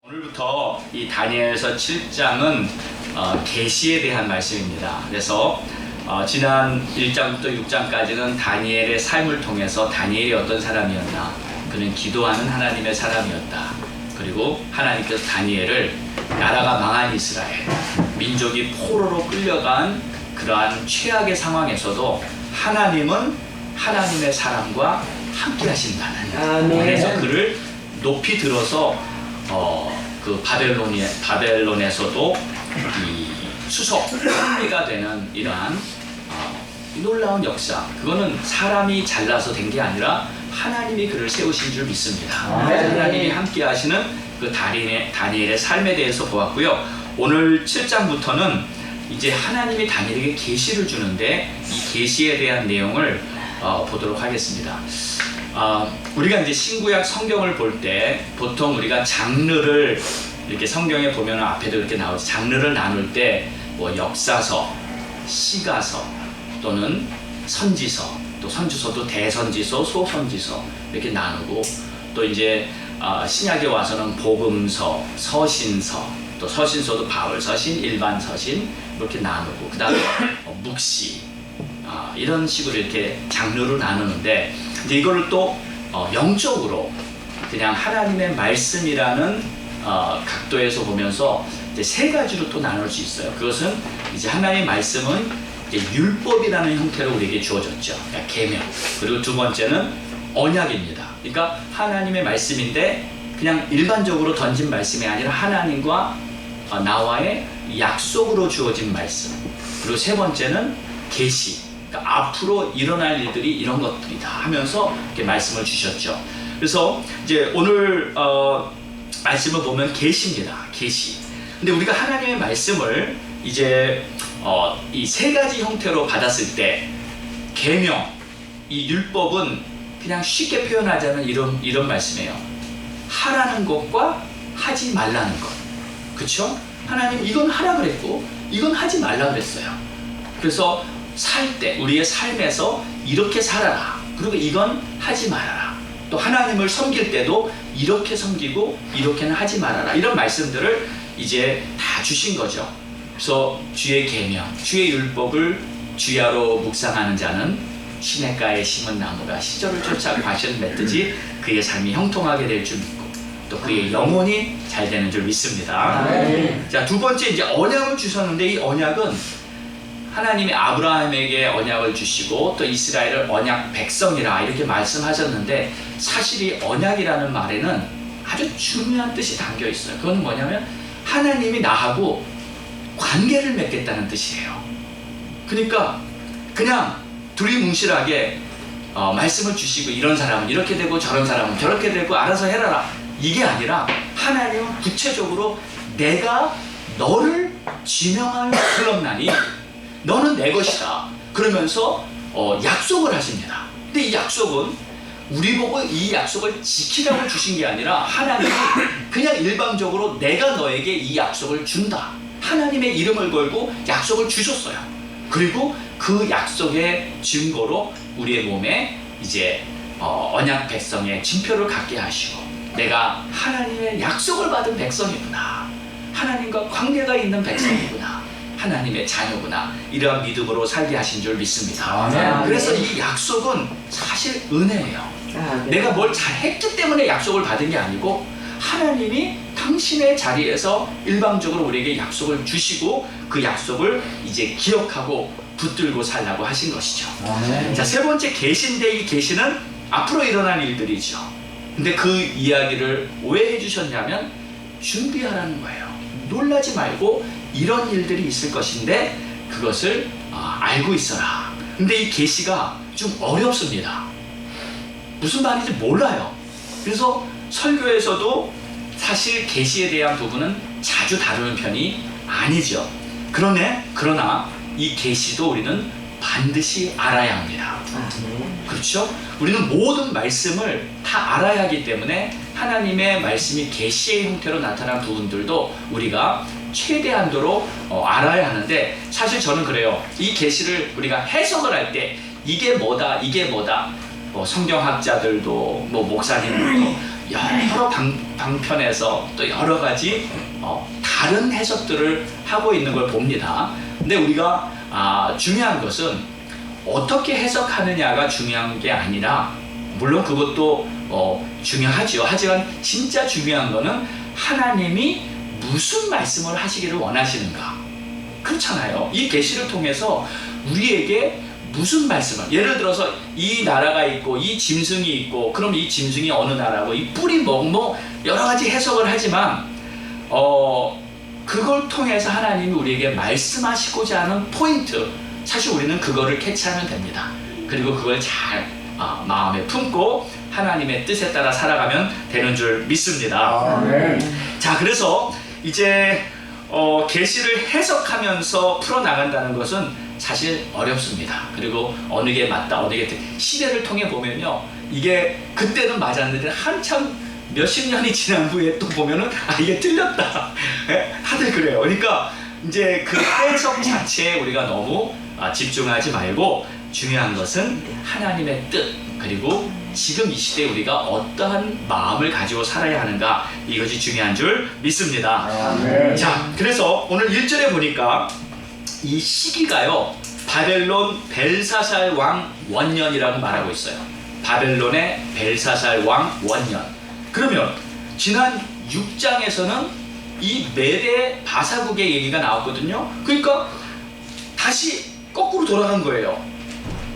오늘부터 이 다니엘서 7장은 계시에 대한 말씀입니다. 그래서 지난 1장부터 6장까지는 다니엘의 삶을 통해서 다니엘이 어떤 사람이었나, 그는 기도하는 하나님의 사람이었다. 그리고 하나님께서 다니엘을 나라가 망한 이스라엘, 민족이 포로로 끌려간 그러한 최악의 상황에서도 하나님은 하나님의 사람과 함께 하신다는, 그래서 그를 높이 들어서 그 바벨론에서도 이 수석 총리가 되는 이러한 놀라운 역사, 그거는 사람이 잘나서 된 게 아니라 하나님이 그를 세우신 줄 믿습니다. 하나님이 함께 하시는 그 다니엘의 삶에 대해서 보았고요. 오늘 7장부터는 이제 하나님이 다니엘에게 계시를 주는데 이 계시에 대한 내용을 보도록 하겠습니다. 우리가 이제 신구약 성경을 볼 때 보통 우리가 장르를 이렇게 성경에 보면 앞에도 이렇게 나오지, 장르를 나눌 때 뭐 역사서, 시가서 또는 선지서, 또 선지서도 대선지서, 소선지서 이렇게 나누고, 또 이제 신약에 와서는 복음서, 서신서, 또 서신서도 바울 서신, 일반 서신 이렇게 나누고, 그 다음에 묵시, 이런 식으로 이렇게 장르로 나누는데, 이제 이거를 또 영적으로 그냥 하나님의 말씀이라는 각도에서 보면서 이제 세 가지로 또 나눌 수 있어요. 그것은 이제 하나님의 말씀은 이제 율법이라는 형태로 우리에게 주어졌죠. 그러니까 계명. 그리고 두 번째는 언약입니다. 그러니까 하나님의 말씀인데 그냥 일반적으로 던진 말씀이 아니라 하나님과 나와의 약속으로 주어진 말씀. 그리고 세 번째는 계시. 그러니까 앞으로 일어날 일들이 이런 것들이다 하면서 이렇게 말씀을 주셨죠. 그래서 이제 오늘 말씀을 보면 계시입니다. 계시. 근데 우리가 하나님의 말씀을 이제 이 세 가지 형태로 받았을 때, 계명, 이 율법은 그냥 쉽게 표현하자면 이런 말씀이에요. 하라는 것과 하지 말라는 것. 그렇죠? 하나님 이건 하라 그랬고 이건 하지 말라 그랬어요. 그래서 살 때 우리의 삶에서 이렇게 살아라, 그리고 이건 하지 말아라. 또 하나님을 섬길 때도 이렇게 섬기고 이렇게는 하지 말아라. 이런 말씀들을 이제 다 주신 거죠. 그래서 주의 계명, 주의 율법을 주야로 묵상하는 자는 시냇가에 심은 나무가 시절을 쫓아 과실을 맺듯이 그의 삶이 형통하게 될 줄 믿고 또 그의 영혼이 잘 되는 줄 믿습니다. 자, 두 번째 이제 언약을 주셨는데, 이 언약은 하나님이 아브라함에게 언약을 주시고 또 이스라엘을 언약 백성이라 이렇게 말씀하셨는데, 사실 이 언약이라는 말에는 아주 중요한 뜻이 담겨 있어요. 그건 뭐냐면 하나님이 나하고 관계를 맺겠다는 뜻이에요. 그러니까 그냥 두리뭉실하게 말씀을 주시고 이런 사람은 이렇게 되고 저런 사람은 저렇게 되고 알아서 해라라, 이게 아니라 하나님은 구체적으로 내가 너를 지명하여 불렀나니 너는 내 것이다 그러면서 약속을 하십니다. 근데 이 약속은 우리 보고 이 약속을 지키라고 주신 게 아니라 하나님이 그냥 일방적으로 내가 너에게 이 약속을 준다, 하나님의 이름을 걸고 약속을 주셨어요. 그리고 그 약속의 증거로 우리의 몸에 이제 언약 백성의 징표를 갖게 하시고, 내가 하나님의 약속을 받은 백성이구나, 하나님과 관계가 있는 백성이구나, 하나님의 자녀구나, 이러한 믿음으로 살게 하신 줄 믿습니다. 그래서 이 약속은 사실 은혜예요. 내가 뭘 잘했기 때문에 약속을 받은 게 아니고 하나님이 당신의 자리에서 일방적으로 우리에게 약속을 주시고 그 약속을 이제 기억하고 붙들고 살라고 하신 것이죠. 자, 세 번째 계시인데, 이 계시는 앞으로 일어날 일들이죠. 근데 그 이야기를 왜 해주셨냐면 준비하라는 거예요. 놀라지 말고 이런 일들이 있을 것인데 그것을 알고 있어라. 근데 이 계시가 좀 어렵습니다. 무슨 말인지 몰라요. 그래서 설교에서도 사실 계시에 대한 부분은 자주 다루는 편이 아니죠. 그러나 이 계시도 우리는 반드시 알아야 합니다. 그렇죠? 우리는 모든 말씀을 다 알아야 하기 때문에 하나님의 말씀이 계시의 형태로 나타난 부분들도 우리가 최대한도로 알아야 하는데, 사실 저는 그래요. 이 계시를 우리가 해석을 할 때 이게 뭐다, 이게 뭐다, 성경학자들도 목사님들도 여러 방편에서 또 여러 가지 다른 해석들을 하고 있는 걸 봅니다. 근데 우리가 중요한 것은 어떻게 해석하느냐가 중요한 게 아니라, 물론 그것도 중요하죠. 하지만 진짜 중요한 거는 하나님이 무슨 말씀을 하시기를 원하시는가. 그렇잖아요. 이 계시를 통해서 우리에게 무슨 말씀을, 예를 들어서 이 나라가 있고 이 짐승이 있고, 그럼 이 짐승이 어느 나라고, 이 뿔이 뭐 여러 가지 해석을 하지만 그걸 통해서 하나님이 우리에게 말씀하시고자 하는 포인트, 사실 우리는 그거를 캐치하면 됩니다. 그리고 그걸 잘 마음에 품고 하나님의 뜻에 따라 살아가면 되는 줄 믿습니다. 자, 그래서 이제 계시를 해석하면서 풀어나간다는 것은 사실 어렵습니다. 그리고 어느 게 맞다, 어느 게 시대를 통해 보면요, 이게 그때는 맞았는데 한참 몇십 년이 지난 후에 또 보면은 이게 틀렸다 다들 그래요. 그러니까 이제 그 해석 자체에 우리가 너무 집중하지 말고, 중요한 것은 하나님의 뜻, 그리고 지금 이 시대에 우리가 어떠한 마음을 가지고 살아야 하는가, 이것이 중요한 줄 믿습니다. 자, 그래서 오늘 1절에 보니까 이 시기가요, 바벨론 벨사살 왕 원년이라고 말하고 있어요. 바벨론의 벨사살 왕 원년. 그러면 지난 6장에서는 이 메대 바사국의 얘기가 나왔거든요. 그러니까 다시 거꾸로 돌아간 거예요.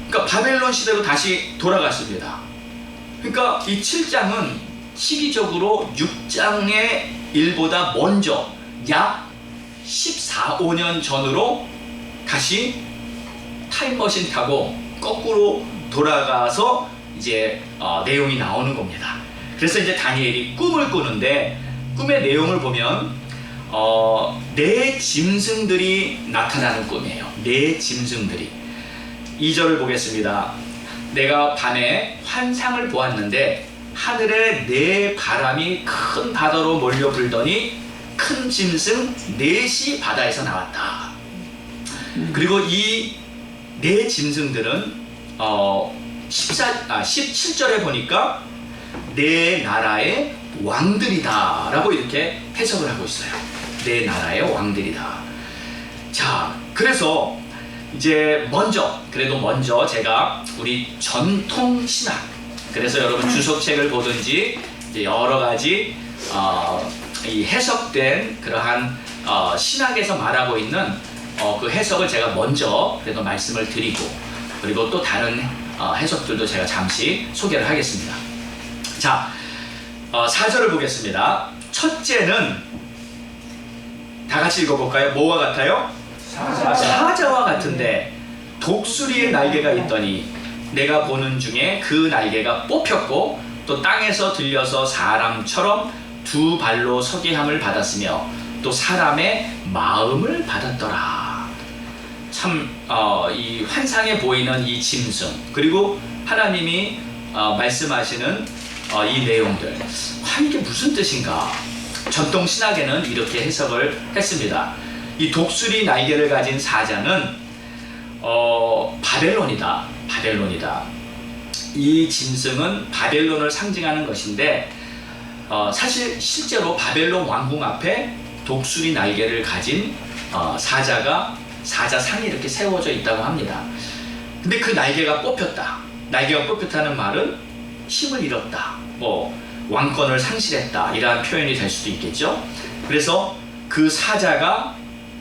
그러니까 바벨론 시대로 다시 돌아갔습니다. 그러니까 이 7장은 시기적으로 6장의 일보다 먼저 약 14, 15년 전으로 다시 타임머신 타고 거꾸로 돌아가서 이제 내용이 나오는 겁니다. 그래서 이제 다니엘이 꿈을 꾸는데, 꿈의 내용을 보면 네 짐승들이 나타나는 꿈이에요. 네 짐승들이. 2절을 보겠습니다. 내가 밤에 환상을 보았는데 하늘에 네 바람이 큰 바다로 몰려 불더니 큰 짐승 넷이 바다에서 나왔다. 그리고 이 네 짐승들은 17절에 보니까 네 나라의 왕들이다 라고 이렇게 해석을 하고 있어요. 네 나라의 왕들이다. 자, 그래서 이제 먼저 제가 우리 전통 신학, 그래서 여러분 주석책을 보든지 이제 여러 가지 이 해석된 그러한 신학에서 말하고 있는 그 해석을 제가 먼저 그래도 말씀을 드리고, 그리고 또 다른 해석들도 제가 잠시 소개를 하겠습니다. 자, 4절을 보겠습니다. 첫째는 다 같이 읽어볼까요? 뭐와 같아요? 사자와 같은데 독수리의 날개가 있더니 내가 보는 중에 그 날개가 뽑혔고 또 땅에서 들려서 사람처럼 두 발로 서게 함을 받았으며 또 사람의 마음을 받았더라. 참 이 환상에 보이는 이 짐승, 그리고 하나님이 말씀하시는 이 내용들, 이게 무슨 뜻인가? 전통 신학에는 이렇게 해석을 했습니다. 이 독수리 날개를 가진 사자는 바벨론이다. 이 짐승은 바벨론을 상징하는 것인데, 사실 실제로 바벨론 왕궁 앞에 독수리 날개를 가진 사자상이 이렇게 세워져 있다고 합니다. 근데 그 날개가 뽑혔다. 날개가 뽑혔다는 말은 힘을 잃었다, 왕권을 상실했다, 이러한 표현이 될 수도 있겠죠. 그래서 그 사자가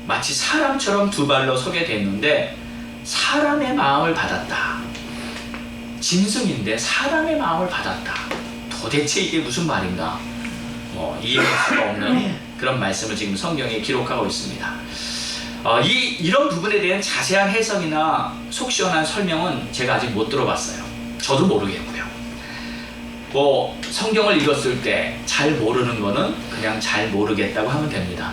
마치 사람처럼 두 발로 서게 됐는데 사람의 마음을 받았다. 짐승인데 사람의 마음을 받았다. 도대체 이게 무슨 말인가? 이해할 수가 없는 그런 말씀을 지금 성경에 기록하고 있습니다. 이런 부분에 대한 자세한 해석이나 속 시원한 설명은 제가 아직 못 들어봤어요. 저도 모르겠고요. 성경을 읽었을 때 잘 모르는 거는 그냥 잘 모르겠다고 하면 됩니다.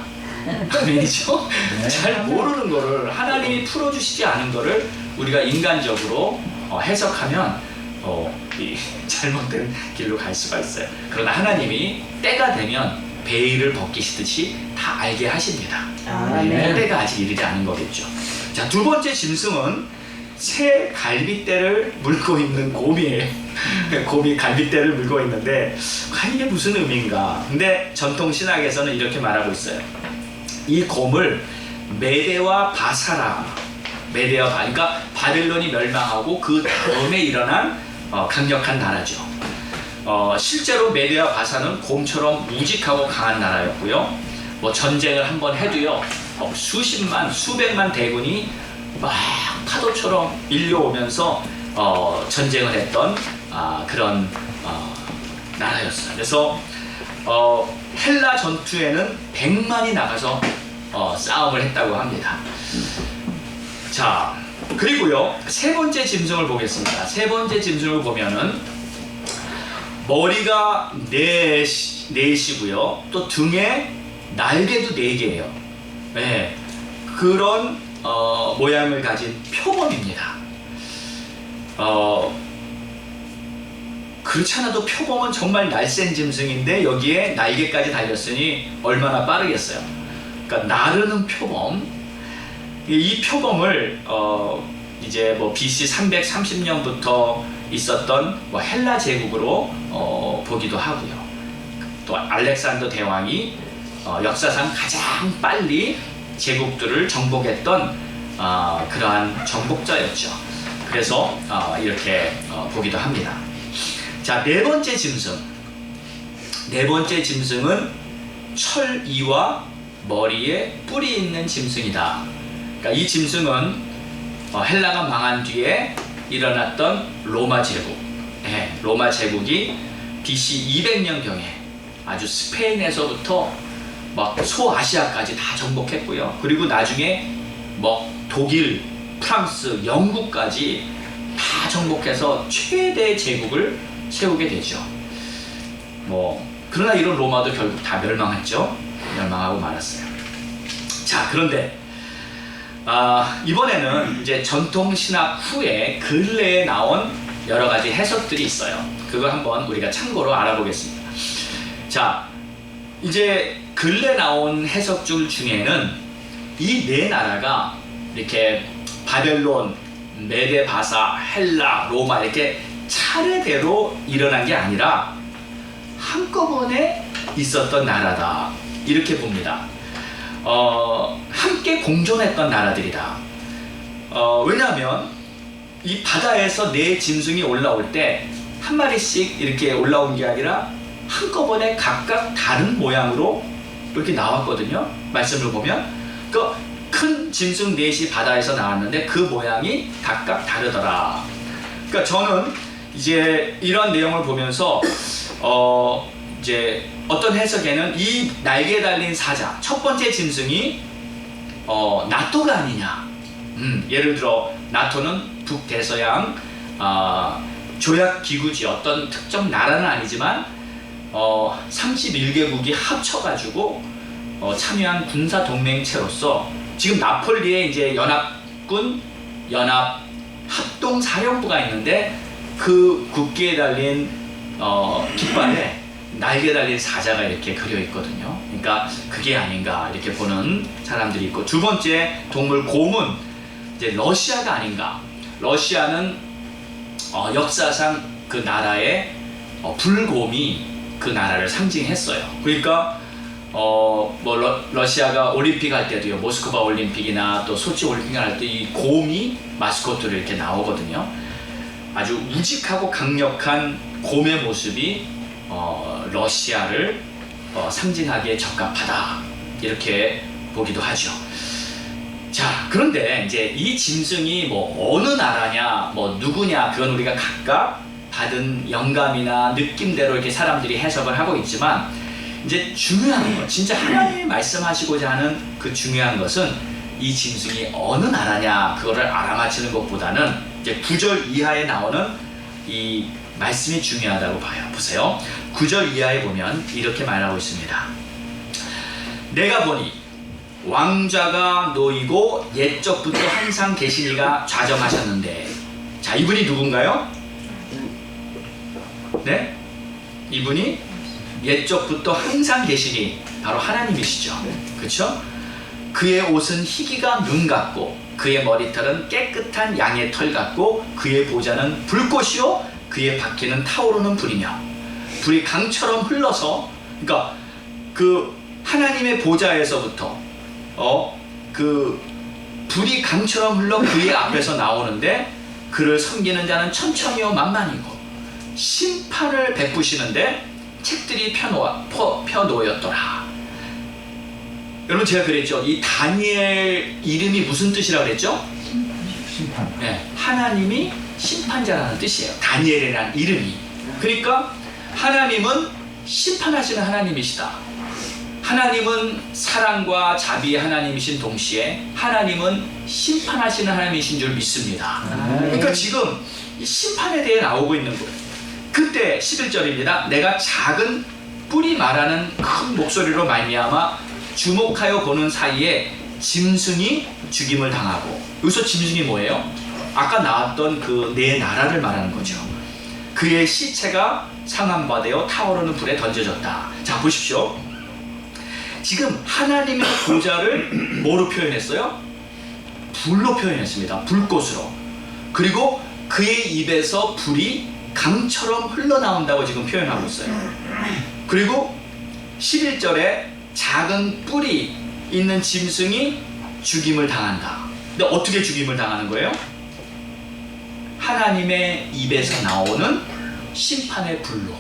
아멘이죠? 잘 모르는 거를, 하나님이 풀어주시지 않은 거를 우리가 인간적으로 해석하면 잘못된 길로 갈 수가 있어요. 그러나 하나님이 때가 되면 베일을 벗기시듯이 다 알게 하십니다. 때가 아직 이르지 않은 거겠죠. 자, 두 번째 짐승은 새 갈빗대를 물고 있는 곰이에요. 곰이 갈빗대를 물고 있는데 과연 이게 무슨 의미인가? 근데 전통 신학에서는 이렇게 말하고 있어요. 이 곰을 메대와 바사라, 그러니까 바벨론이 멸망하고 그 다음에 일어난 강력한 나라죠. 실제로 메대와 바사는 곰처럼 무직하고 강한 나라였고요. 뭐 전쟁을 한번 해도요, 수십만, 수백만 대군이 막 파도처럼 밀려오면서 전쟁을 했던 그런 나라였어요. 그래서 헬라 전투에는 100만이 나가서 싸움을 했다고 합니다. 자, 그리고요, 세 번째 짐승을 보겠습니다. 세 번째 짐승을 보면은 머리가 넷이고요, 또 등에 날개도 4개예요. 네, 그런 모양을 가진 표범입니다. 그렇지 않아도 표범은 정말 날쌘 짐승인데 여기에 날개까지 달렸으니 얼마나 빠르겠어요. 그러니까 나르는 표범. 이 표범을 이제 뭐 BC 330년부터 있었던 뭐 헬라 제국으로 보기도 하고요. 또 알렉산더 대왕이 역사상 가장 빨리 제국들을 정복했던 그러한 정복자였죠. 그래서 이렇게 보기도 합니다. 자, 네 번째 짐승. 네 번째 짐승은 철이와 머리에 뿔이 있는 짐승이다. 그러니까 이 짐승은 헬라가 망한 뒤에 일어났던 로마 제국. 네, 로마 제국이 BC 200년경에 아주 스페인에서부터 막 소아시아까지 다 정복했고요. 그리고 나중에 뭐 독일, 프랑스, 영국까지 다 정복해서 최대 제국을 세우게 되죠. 뭐 그러나 이런 로마도 결국 다 멸망했죠. 멸망하고 말았어요. 자, 그런데 이번에는 이제 전통 신학 후에 근래에 나온 여러 가지 해석들이 있어요. 그걸 한번 우리가 참고로 알아보겠습니다. 자, 이제 근래 나온 해석들 중에는 이 네 나라가 이렇게 바벨론, 메데, 바사, 헬라, 로마 이렇게 차례대로 일어난 게 아니라 한꺼번에 있었던 나라다, 이렇게 봅니다. 함께 공존했던 나라들이다. 왜냐하면 이 바다에서 네 짐승이 올라올 때 한 마리씩 이렇게 올라온 게 아니라 한꺼번에 각각 다른 모양으로 이렇게 나왔거든요. 말씀을 보면 그 큰 짐승 넷이 바다에서 나왔는데 그 모양이 각각 다르더라. 그러니까 저는 이제 이런 내용을 보면서 이제 어떤 해석에는 이 날개에 달린 사자, 첫 번째 짐승이 나토가 아니냐. 예를 들어 나토는 북대서양 조약기구지, 어떤 특정 나라는 아니지만 31개국이 합쳐가지고 참여한 군사동맹체로서 지금 나폴리에 이제 연합군, 연합 합동사령부가 있는데 그 국기에 달린 깃발에 날개 달린 사자가 이렇게 그려 있거든요. 그러니까 그게 아닌가 이렇게 보는 사람들이 있고, 두 번째 동물 곰은 이제 러시아가 아닌가. 러시아는 역사상 그 나라의 불곰이 그 나라를 상징했어요. 그러니까 뭐 러시아가 올림픽 할 때도요, 모스크바 올림픽이나 또 소치 올림픽 할 때 이 곰이 마스코트로 이렇게 나오거든요. 아주 우직하고 강력한 곰의 모습이 러시아를 상징하기에 적합하다, 이렇게 보기도 하죠. 자, 그런데 이제 이 짐승이 뭐 어느 나라냐, 뭐 누구냐, 그건 우리가 각각 받은 영감이나 느낌대로 이렇게 사람들이 해석을 하고 있지만, 이제 중요한 것, 진짜 하나님이 말씀하시고자 하는 그 중요한 것은 이 짐승이 어느 나라냐, 그거를 알아맞히는 것보다는 이제 9절 이하에 나오는 이 말씀이 중요하다고 봐요. 보세요. 9절 이하에 보면 이렇게 말하고 있습니다. 내가 보니 왕좌가 놓이고 옛적부터 항상 계시니가 좌정하셨는데. 자, 이분이 누군가요? 네? 이분이 옛적부터 항상 계시니 바로 하나님이시죠. 그렇죠? 그의 옷은 희기가 눈 같고 그의 머리털은 깨끗한 양의 털 같고 그의 보좌는 불꽃이요 그의 바퀴는 타오르는 불이며 불이 강처럼 흘러서, 그러니까 그 하나님의 보좌에서부터 그 불이 강처럼 흘러 그의 앞에서 나오는데, 그를 섬기는 자는 천천히요 만만이고 심판을 베푸시는데 책들이 펴놓였더라. 여러분, 제가 그랬죠. 이 다니엘 이름이 무슨 뜻이라고 그랬죠? 심판. 네, 하나님이 심판자라는 뜻이에요. 다니엘이라는 이름이. 그러니까 하나님은 심판하시는 하나님이시다. 하나님은 사랑과 자비의 하나님이신 동시에 하나님은 심판하시는 하나님이신 줄 믿습니다. 그러니까 지금 이 심판에 대해 나오고 있는 거예요. 그때 11절입니다. 내가 작은 뿔이 말하는 큰 목소리로 말미암아 주목하여 보는 사이에 짐승이 죽임을 당하고, 여기서 짐승이 뭐예요? 아까 나왔던 그 네 나라를 말하는 거죠. 그의 시체가 상한바되어 타오르는 불에 던져졌다. 자, 보십시오. 지금 하나님의 보좌를 뭐로 표현했어요? 불로 표현했습니다. 불꽃으로. 그리고 그의 입에서 불이 강처럼 흘러나온다고 지금 표현하고 있어요. 그리고 11절에 작은 뿔이 있는 짐승이 죽임을 당한다. 근데 어떻게 죽임을 당하는 거예요? 하나님의 입에서 나오는 심판의 불로.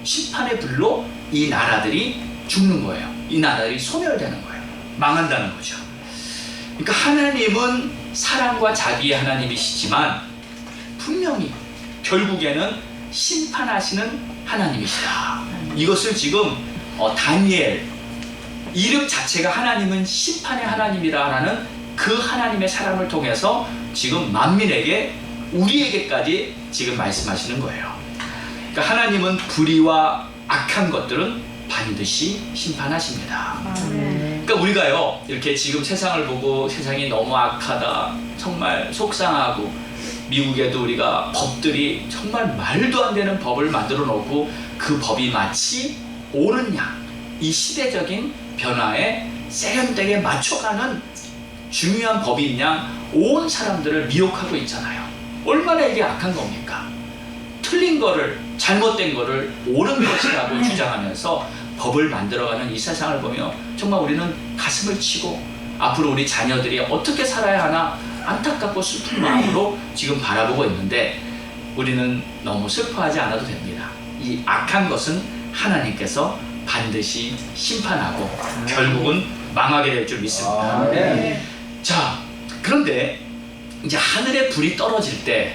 심판의 불로 이 나라들이 죽는 거예요. 이 나라들이 소멸되는 거예요. 망한다는 거죠. 그러니까 하나님은 사랑과 자비의 하나님이시지만 분명히 결국에는 심판하시는 하나님이시다. 이것을 지금 다니엘 이름 자체가 하나님은 심판의 하나님이라는 그 하나님의 사람을 통해서 지금 만민에게, 우리에게까지 지금 말씀하시는 거예요. 그러니까 하나님은 불의와 악한 것들은 반드시 심판하십니다. 그러니까 우리가요, 이렇게 지금 세상을 보고 세상이 너무 악하다, 정말 속상하고, 미국에도 우리가 법들이 정말 말도 안 되는 법을 만들어 놓고 그 법이 마치 옳은 양, 이 시대적인 변화에 세련되게 맞춰가는 중요한 법인 양 온 사람들을 미혹하고 있잖아요. 얼마나 이게 악한 겁니까? 틀린 거를, 잘못된 거를 옳은 것이라고 주장하면서 법을 만들어가는 이 세상을 보며 정말 우리는 가슴을 치고 앞으로 우리 자녀들이 어떻게 살아야 하나 안타깝고 슬픈 마음으로 지금 바라보고 있는데, 우리는 너무 슬퍼하지 않아도 됩니다. 이 악한 것은 하나님께서 반드시 심판하고 결국은 망하게 될 줄 믿습니다. 자, 그런데 이제 하늘에 불이 떨어질 때,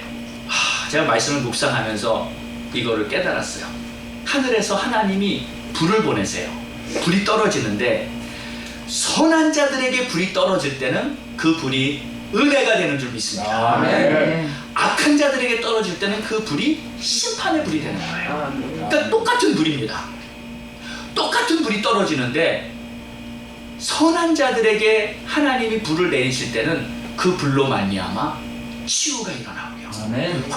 제가 말씀을 묵상하면서 이거를 깨달았어요. 하늘에서 하나님이 불을 보내세요. 불이 떨어지는데, 선한 자들에게 불이 떨어질 때는 그 불이 은혜가 되는 줄 믿습니다. 악한 자들에게 떨어질 때는 그 불이 심판의 불이 되는 거예요. 그러니까 똑같은 불입니다. 똑같은 불이 떨어지는데, 선한 자들에게 하나님이 불을 내리실 때는 그 불로 말미암아 치유가 일어나고요,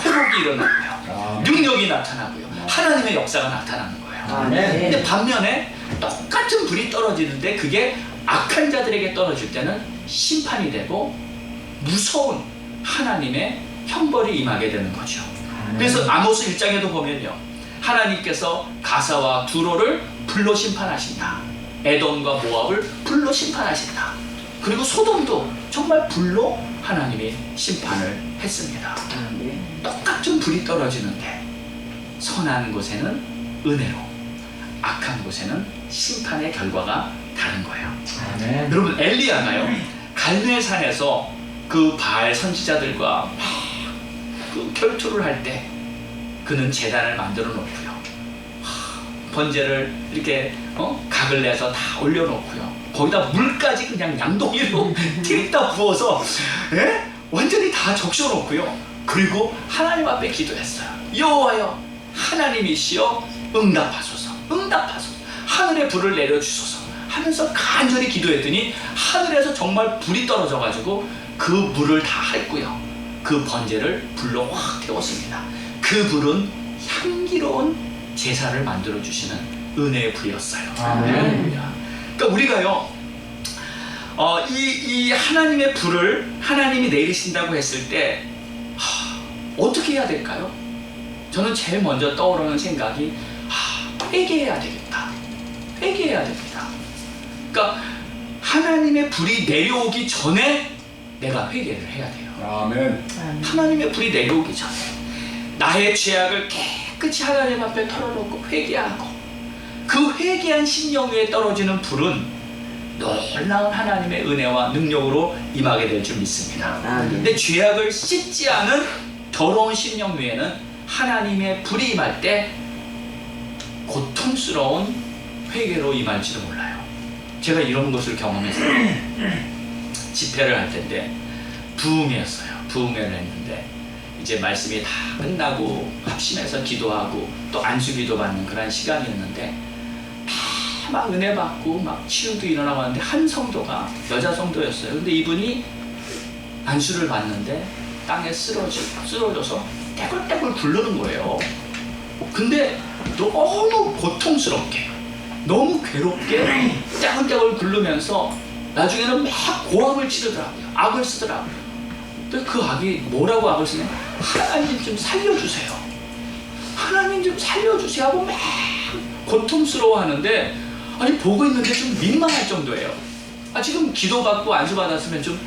회복이 일어나고요, 능력이 나타나고요, 하나님의 역사가 나타나는 거예요. 근데 반면에 똑같은 불이 떨어지는데 그게 악한 자들에게 떨어질 때는 심판이 되고 무서운 하나님의 형벌이 임하게 되는 거죠. 그래서 아모스 1장에도 보면요, 하나님께서 가사와 두로를 불로 심판하신다. 에돔과 모압을 불로 심판하신다. 그리고 소돔도 정말 불로 하나님이 심판을 했습니다. 똑같은 불이 떨어지는데 선한 곳에는 은혜로, 악한 곳에는 심판의 결과가 다른 거예요. 여러분, 엘리야가요, 갈멜산에서 그 바알 선지자들과 그 결투를 할 때 그는 제단을 만들어 놓고요, 번제를 이렇게 각을 내서 다 올려놓고요, 거기다 물까지 그냥 양동이로 튀다 부어서 완전히 다 적셔놓고요, 그리고 하나님 앞에 기도했어요. 여호와여, 하나님이시여 응답하소서, 응답하소서, 하늘에 불을 내려주소서 하면서 간절히 기도했더니 하늘에서 정말 불이 떨어져 가지고 그 물을 다 핥고요, 그 번제를 불로 확 태웠습니다. 그 불은 향기로운 제사를 만들어 주시는 은혜의 불이었어요. 그러니까 우리가요, 이 하나님의 불을 하나님이 내리신다고 했을 때 어떻게 해야 될까요? 저는 제일 먼저 떠오르는 생각이 회개해야 되겠다. 회개해야 됩니다. 그러니까 하나님의 불이 내려오기 전에 내가 회개를 해야 돼요. 아멘. 하나님의 불이 내려오기 전에 나의 죄악을 깨끗이 하나님 앞에 털어놓고 회개하고 그 회개한 심령 위에 떨어지는 불은 놀라운 하나님의 은혜와 능력으로 임하게 될 줄 믿습니다. 근데 죄악을 씻지 않은 더러운 심령 위에는 하나님의 불이 임할 때 고통스러운 회개로 임할지도 몰라요. 제가 이런 것을 경험했어요. 집회를 할 텐데 부흥회였어요. 부흥회를 했는데 이제 말씀이 다 끝나고 합심해서 기도하고 또 안수기도 받는 그런 시간이었는데 막 은혜 받고 막 치유도 일어나고 하는데 한 성도가 여자 성도였어요. 근데 이분이 안수를 받는데 땅에 쓰러져서 떼굴떼굴 굴르는 거예요. 근데 너무 고통스럽게 너무 괴롭게 떼굴떼굴 굴르면서 나중에는 막 고함을 치르더라고요. 악을 쓰더라고요. 근데 그 악이 뭐라고 악을 쓰냐? 하나님 좀 살려주세요. 하나님 좀 살려주세요 하고 막 고통스러워하는데 아니 보고 있는데 좀 민망할 정도예요. 지금 기도받고 안수받았으면 좀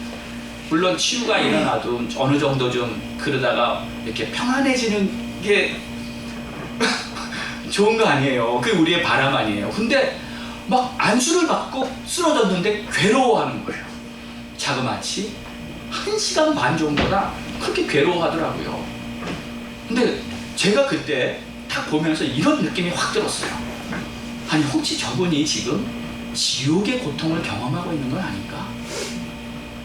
물론 치유가 일어나도 어느 정도 좀 그러다가 이렇게 평안해지는 게 좋은 거 아니에요. 그게 우리의 바람 아니에요. 근데 막 안수를 받고 쓰러졌는데 괴로워하는 거예요. 자그마치 1시간 반 정도나 그렇게 괴로워하더라고요. 근데 제가 그때 딱 보면서 이런 느낌이 확 들었어요. 아니 혹시 저분이 지금 지옥의 고통을 경험하고 있는 건 아닌가?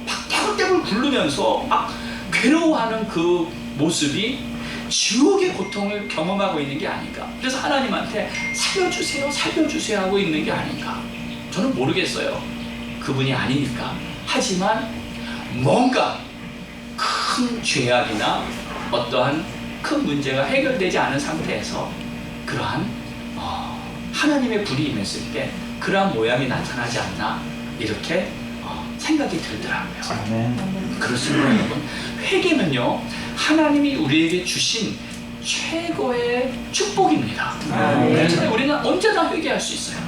막 떼굴떼굴 굴르면서 막 괴로워하는 그 모습이 지옥의 고통을 경험하고 있는 게 아닌가? 그래서 하나님한테 살려주세요, 살려주세요 하고 있는 게 아닌가? 저는 모르겠어요. 그분이 아니니까. 하지만 뭔가 큰 죄악이나 어떠한 큰 문제가 해결되지 않은 상태에서 그러한 하나님의 불이 임했을 때 그러한 모양이 나타나지 않나 이렇게 생각이 들더라고요. 아멘. 그렇습니다, 여러분. 회개는요 하나님이 우리에게 주신 최고의 축복입니다. 그래서 우리는 언제나 회개할 수 있어요.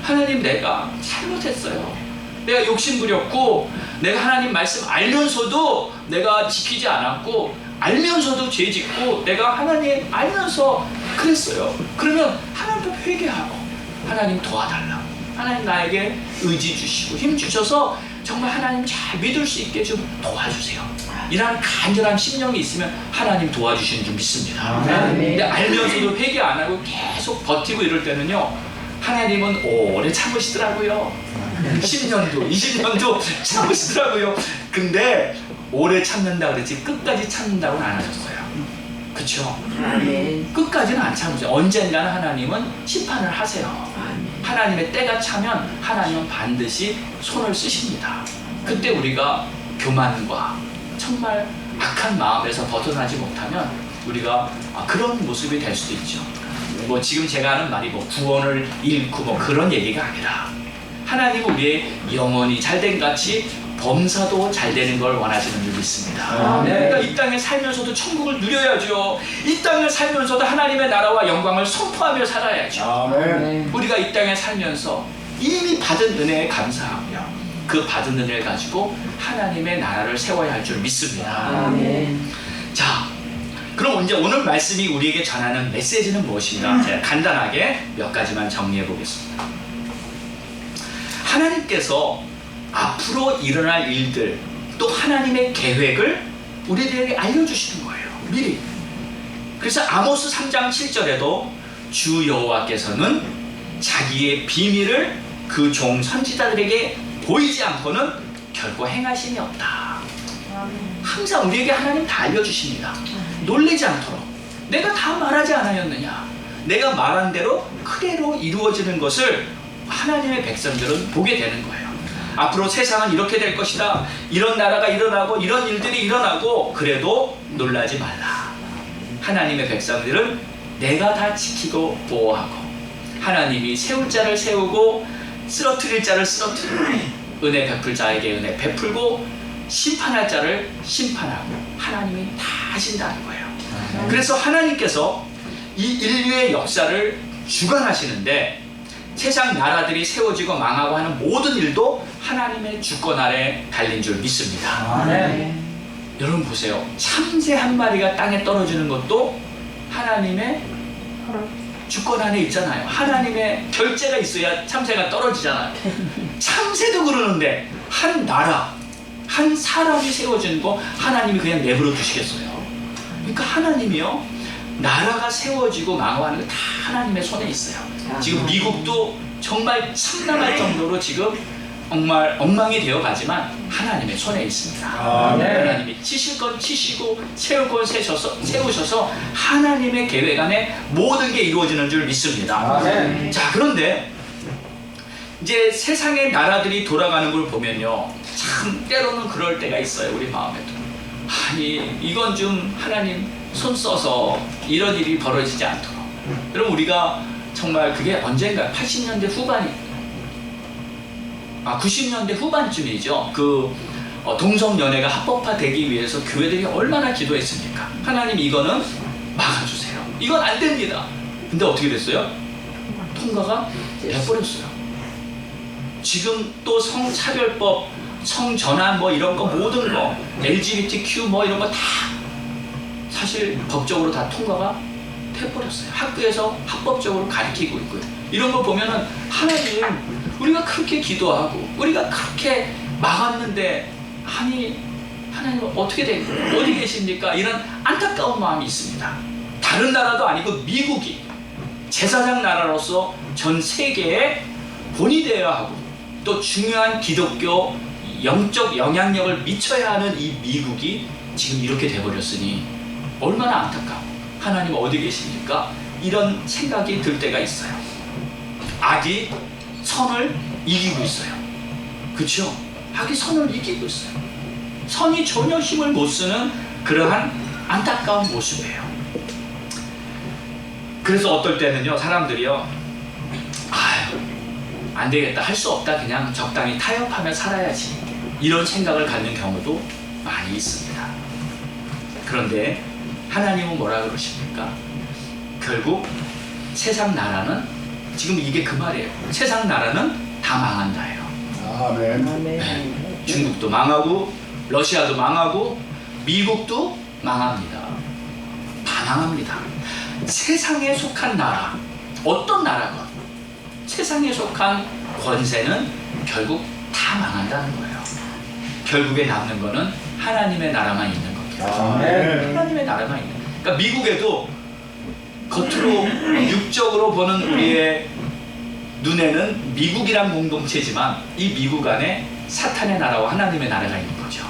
하나님, 내가 잘못했어요. 내가 욕심부렸고 내가 하나님 말씀 알면서도 내가 지키지 않았고 알면서도 죄 짓고 내가 하나님 알면서 그랬어요. 그러면 하나님도 회개하고 하나님 도와달라고, 하나님 나에게 의지 주시고 힘 주셔서 정말 하나님 잘 믿을 수 있게 좀 도와주세요. 이런 간절한 심령이 있으면 하나님 도와주시는 줄 믿습니다. 근데 알면서도 회개 안 하고 계속 버티고 이럴 때는요 하나님은 오래 참으시더라고요. 10년도 20년도 참으시더라고요. 근데 오래 참는다 그랬지 끝까지 참는다고는 안 하셨어요. 그쵸? 끝까지는 안 참으세요. 언젠가는 하나님은 심판을 하세요. 하나님의 때가 차면 하나님은 반드시 손을 쓰십니다. 그때 우리가 교만과 정말 악한 마음에서 벗어나지 못하면 우리가 그런 모습이 될 수도 있죠. 뭐 지금 제가 하는 말이 뭐 구원을 잃고 뭐 그런 얘기가 아니라 하나님은 우리의 영혼이 잘된 같이 범사도 잘 되는 걸 원하시는 줄 믿습니다. 그러니까 이 땅에 살면서도 천국을 누려야죠. 이 땅을 살면서도 하나님의 나라와 영광을 선포하며 살아야죠. 아멘. 우리가 이 땅에 살면서 이미 받은 은혜에 감사하고요. 그 받은 은혜를 가지고 하나님의 나라를 세워야 할 줄 믿습니다. 자, 그럼 이제 오늘 말씀이 우리에게 전하는 메시지는 무엇인가? 제가 간단하게 몇 가지만 정리해 보겠습니다. 하나님께서 앞으로 일어날 일들, 또 하나님의 계획을 우리들에게 알려주시는 거예요. 미리. 그래서 아모스 3장 7절에도 주 여호와께서는 자기의 비밀을 그 종 선지자들에게 보이지 않고는 결코 행하심이 없다. 항상 우리에게 하나님 다 알려주십니다. 놀라지 않도록. 내가 다 말하지 않았느냐? 내가 말한 대로 그대로 이루어지는 것을 하나님의 백성들은 보게 되는 거예요. 앞으로 세상은 이렇게 될 것이다. 이런 나라가 일어나고 이런 일들이 일어나고 그래도 놀라지 말라. 하나님의 백성들은 내가 다 지키고 보호하고 하나님이 세울 자를 세우고 쓰러뜨릴 자를 쓰러뜨리고 은혜 베풀 자에게 은혜 베풀고 심판할 자를 심판하고 하나님이 다 하신다는 거예요. 그래서 하나님께서 이 인류의 역사를 주관하시는데 세상 나라들이 세워지고 망하고 하는 모든 일도 하나님의 주권 아래 달린 줄 믿습니다. 여러분 보세요. 참새 한 마리가 땅에 떨어지는 것도 하나님의 주권 안에 있잖아요. 하나님의 결재가 있어야 참새가 떨어지잖아요. 참새도 그러는데 한 나라, 한 사람이 세워지는 거 하나님이 그냥 내버려 두시겠어요? 그러니까 하나님이요, 나라가 세워지고 망하는 거 다 하나님의 손에 있어요. 지금 미국도 정말 참담할 정도로 지금 정말 엉망이 되어 가지만 하나님의 손에 있습니다. 하나님이 치실 건 치시고 세울 건 세우셔서 하나님의 계획 안에 모든 게 이루어지는 줄 믿습니다. 자, 그런데 이제 세상의 나라들이 돌아가는 걸 보면요, 참 때로는 그럴 때가 있어요. 우리 마음에도 아니, 이건 좀 하나님 손 써서 이런 일이 벌어지지 않도록. 여러분, 우리가 정말 그게 언젠가 80년대 후반이 90년대 후반쯤이죠. 동성연애가 합법화되기 위해서 교회들이 얼마나 기도했습니까? 하나님, 이거는 막아주세요. 이건 안 됩니다. 근데 어떻게 됐어요? 통과가 돼버렸어요. 지금 또 성차별법, 성전환 뭐 이런 거 모든 거, LGBTQ 뭐 이런 거 다 사실 법적으로 다 통과가 돼버렸어요. 학교에서 합법적으로 가르치고 있고요. 이런 걸 보면은 하나님, 우리가 그렇게 기도하고 우리가 그렇게 막았는데 아니 하나님 어떻게 된 거예요? 어디 계십니까? 이런 안타까운 마음이 있습니다. 다른 나라도 아니고 미국이 제사장 나라로서 전 세계에 본이 되어야 하고 또 중요한 기독교 영적 영향력을 미쳐야 하는 이 미국이 지금 이렇게 돼버렸으니 얼마나 안타까워. 하나님 어디 계십니까? 이런 생각이 들 때가 있어요. 악이 선을 이기고 있어요. 그렇죠? 악이 선을 이기고 있어요. 선이 전혀 힘을 못 쓰는 그러한 안타까운 모습이에요. 그래서 어떨 때는요, 사람들이요, 아유, 안 되겠다, 할 수 없다, 그냥 적당히 타협하며 살아야지, 이런 생각을 갖는 경우도 많이 있습니다. 그런데 하나님은 뭐라 그러십니까? 결국 세상 나라는, 지금 이게 그 말이에요. 세상 나라는 다 망한다예요. 네. 중국도 망하고 러시아도 망하고 미국도 망합니다. 다 망합니다. 세상에 속한 나라, 어떤 나라건 세상에 속한 권세는 결국 다 망한다는 거예요. 결국에 남는 거는 하나님의 나라만 있는 겁니다. 하나님의 나라만 있는. 그러니까 미국에도 겉으로 육적으로 보는 우리의 눈에는 미국이란 공동체지만 이 미국 안에 사탄의 나라와 하나님의 나라가 있는 거죠.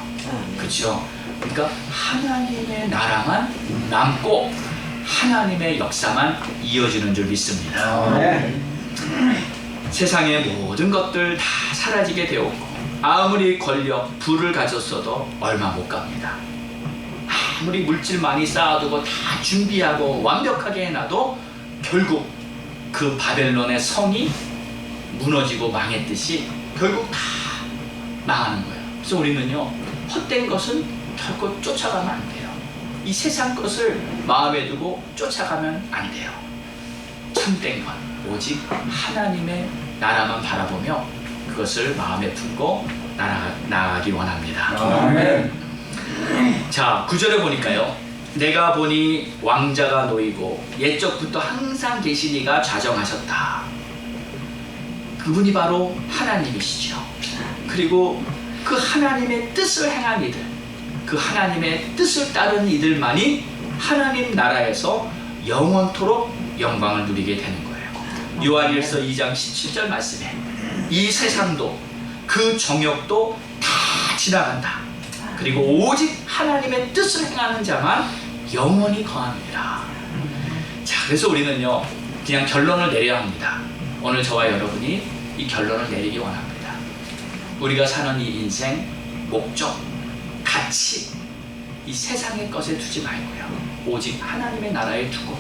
그렇죠? 그러니까 하나님의 나라만 남고 하나님의 역사만 이어지는 줄 믿습니다. 세상의 모든 것들 다 사라지게 되었고 아무리 권력, 부를 가졌어도 얼마 못 갑니다. 아무리 물질 많이 쌓아두고 다 준비하고 완벽하게 해놔도 결국 그 바벨론의 성이 무너지고 망했듯이 결국 다 망하는 거예요. 그래서 우리는요, 헛된 것은 결코 쫓아가면 안 돼요. 이 세상 것을 마음에 두고 쫓아가면 안 돼요. 참된 것, 오직 하나님의 나라만 바라보며 그것을 마음에 품고 나아가기 원합니다. 자, 9절에 보니까요, 내가 보니 왕자가 놓이고 옛적부터 항상 계시니가 좌정하셨다. 그분이 바로 하나님이시죠. 그리고 그 하나님의 뜻을 행한 이들, 그 하나님의 뜻을 따른 이들만이 하나님 나라에서 영원토록 영광을 누리게 되는 거예요. 요한일서 2장 17절 말씀에 이 세상도 그 정욕도 다 지나간다. 그리고 오직 하나님의 뜻을 행하는 자만 영원히 거합니다. 자, 그래서 우리는요, 그냥 결론을 내려야 합니다. 오늘 저와 여러분이 이 결론을 내리기 원합니다. 우리가 사는 이 인생, 목적, 가치, 이 세상의 것에 두지 말고요, 오직 하나님의 나라에 두고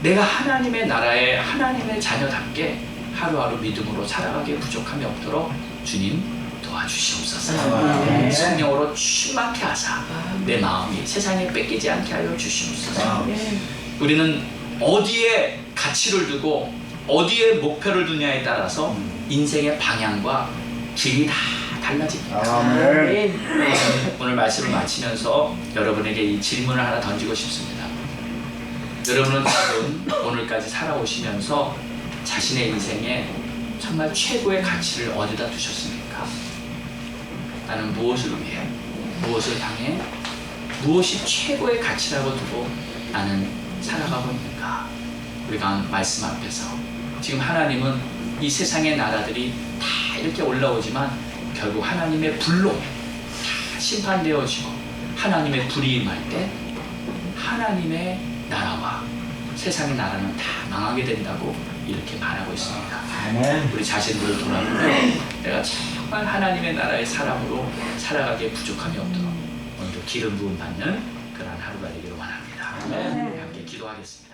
내가 하나님의 나라에 하나님의 자녀답게 하루하루 믿음으로 살아가기에 부족함이 없도록 주님 도와주세요. 도와주시옵소서. 아멘. 성령으로 충만케 하사 내 마음이 세상에 뺏기지 않게 하여 주시옵소서. 우리는 어디에 가치를 두고 어디에 목표를 두냐에 따라서 인생의 방향과 길이 다 달라집니다. 아멘. 오늘 말씀을 마치면서 여러분에게 이 질문을 하나 던지고 싶습니다. 여러분은 지금 오늘까지 살아오시면서 자신의 인생에 정말 최고의 가치를 어디다 두셨습니까? 나는 무엇을 위해, 무엇을 당해, 무엇이 최고의 가치라고 두고 나는 살아가고 있는가? 우리가 말씀 앞에서 지금 하나님은 이 세상의 나라들이 다 이렇게 올라오지만 결국 하나님의 불로 다 심판되어지고 하나님의 불이 임할 때 하나님의 나라와 세상의 나라는 다 망하게 된다고 이렇게 말하고 있습니다. 아멘. 우리 자신들을 돌아보면 내가 정말 하나님의 나라의 사람으로 살아가기에 부족함이 없도록 오늘도 기름 부음 받는 그러한 하루가 되기를 원합니다. 함께 기도하겠습니다.